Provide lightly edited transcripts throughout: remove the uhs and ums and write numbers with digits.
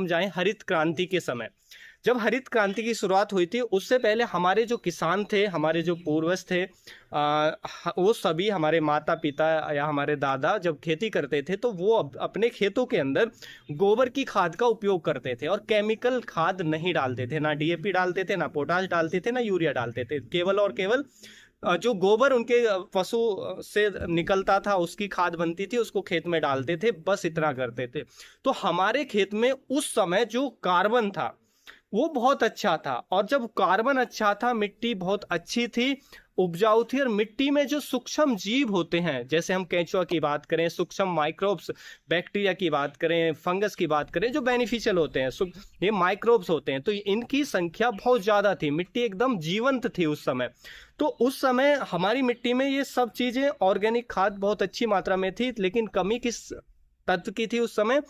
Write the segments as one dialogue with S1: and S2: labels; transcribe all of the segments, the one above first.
S1: हम जाएं हरित क्रांति के समय। जब हरित क्रांति की शुरुआत हुई थी उससे पहले हमारे जो किसान थे, हमारे जो पूर्वज थे, वो सभी हमारे माता पिता या हमारे दादा जब खेती करते थे तो वो अपने खेतों के अंदर गोबर की खाद का उपयोग करते थे और केमिकल खाद नहीं डालते थे। ना डीएपी डालते थे, ना पोटाश डालते थे, ना यूरिया डालते थे। केवल और केवल जो गोबर उनके पशु से निकलता था उसकी खाद बनती थी, उसको खेत में डालते थे, बस इतना करते थे। तो हमारे खेत में उस समय जो कार्बन था वो बहुत अच्छा था, और जब कार्बन अच्छा था मिट्टी बहुत अच्छी थी, उपजाऊ थी, और मिट्टी में जो सूक्ष्म जीव होते हैं, जैसे हम केंचुआ की बात करें, सूक्ष्म माइक्रोब्स, बैक्टीरिया की बात करें, फंगस की बात करें, जो बेनिफिशियल होते हैं, ये माइक्रोब्स होते हैं, तो इनकी संख्या बहुत ज्यादा थी। मिट्टी एकदम जीवंत थी उस समय। तो उस समय हमारी मिट्टी में ये सब चीजें, ऑर्गेनिक खाद बहुत अच्छी मात्रा में थी, लेकिन कमी किस तत्व की थी उस समय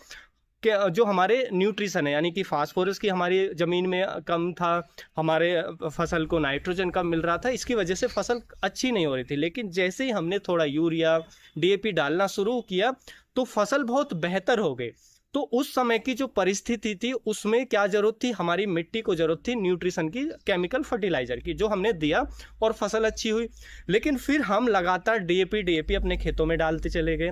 S1: कि जो हमारे न्यूट्रिशन है, यानी कि फास्फोरस की हमारी ज़मीन में कम था, हमारे फसल को नाइट्रोजन कम मिल रहा था, इसकी वजह से फसल अच्छी नहीं हो रही थी। लेकिन जैसे ही हमने थोड़ा यूरिया डीएपी डालना शुरू किया तो फसल बहुत बेहतर हो गई। तो उस समय की जो परिस्थिति थी उसमें क्या जरूरत थी, हमारी मिट्टी को जरूरत थी न्यूट्रिशन की, केमिकल फर्टिलाइजर की, जो हमने दिया और फसल अच्छी हुई। लेकिन फिर हम लगातार डीएपी अपने खेतों में डालते चले गए।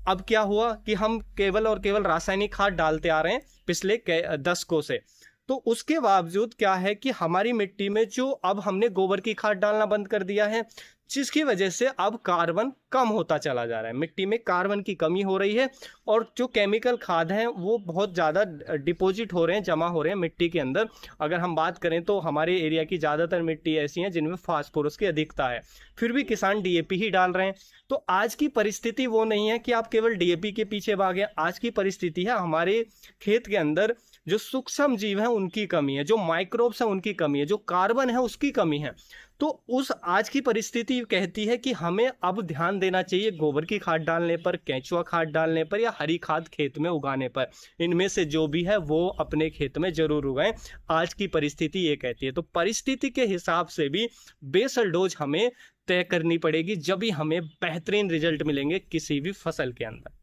S1: अब क्या हुआ कि हम केवल और केवल रासायनिक खाद डालते आ रहे हैं पिछले दशकों से। तो उसके बावजूद क्या है कि हमारी मिट्टी में जो, अब हमने गोबर की खाद डालना बंद कर दिया है, जिसकी वजह से अब कार्बन कम होता चला जा रहा है, मिट्टी में कार्बन की कमी हो रही है, और जो केमिकल खाद हैं वो बहुत ज़्यादा डिपॉजिट हो रहे हैं, जमा हो रहे हैं मिट्टी के अंदर। अगर हम बात करें तो हमारे एरिया की ज़्यादातर मिट्टी ऐसी हैं जिनमें फास्फोरस की अधिकता है, फिर भी किसान डीएपी ही डाल रहे हैं। तो आज की परिस्थिति वो नहीं है कि आप केवल डीएपी के पीछे भागें। आज की परिस्थिति है हमारे खेत के अंदर जो सूक्ष्म जीव हैं उनकी कमी है, जो माइक्रोब्स हैं उनकी कमी है, जो कार्बन है उसकी कमी है। तो उस आज की परिस्थिति कहती है कि हमें अब ध्यान देना चाहिए गोबर की खाद डालने पर, केंचुआ खाद डालने पर, या हरी खाद खेत में उगाने पर। इनमें से जो भी है वो अपने खेत में जरूर उगाएं। आज की परिस्थिति ये कहती है। तो परिस्थिति के हिसाब से भी बेसल डोज हमें तय करनी पड़ेगी, जब ही हमें बेहतरीन रिजल्ट मिलेंगे किसी भी फसल के अंदर।